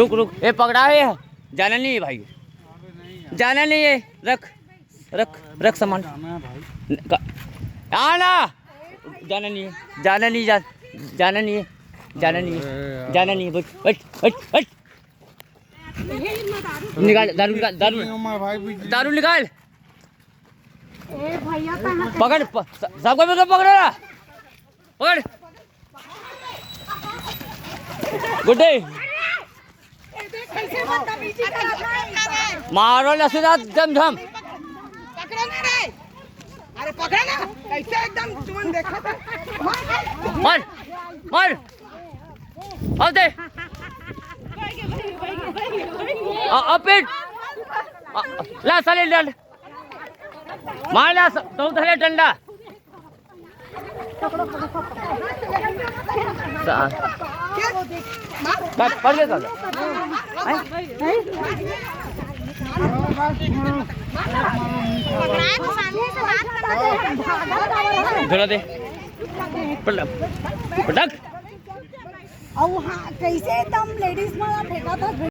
रुक रुक, ये पकड़ा है, जाना नहीं है भाई, जाना नहीं है, रख रख रख सामान, आना, जाना नहीं है, जाना नहीं, जाना नहीं है, जाना नहीं है, जाना नहीं है, बैठ बैठ बैठ बैठ, निकाल दारू, निकाल दारू, दारू निकाल, पकड़ सबको भी पकड़ो ना, पकड़, गुड डे, मारो लसीदार दम धम, पकड़ो ना रे, अरे पकड़ ना, कैसे एकदम तुमने देखा था, मार मार, अब दे, अपिट, ला साले डंड, मार ला तो धरे डंडा, पड़ गया धरा दे पटक कैसे एकदम लेडीज में फेंका था।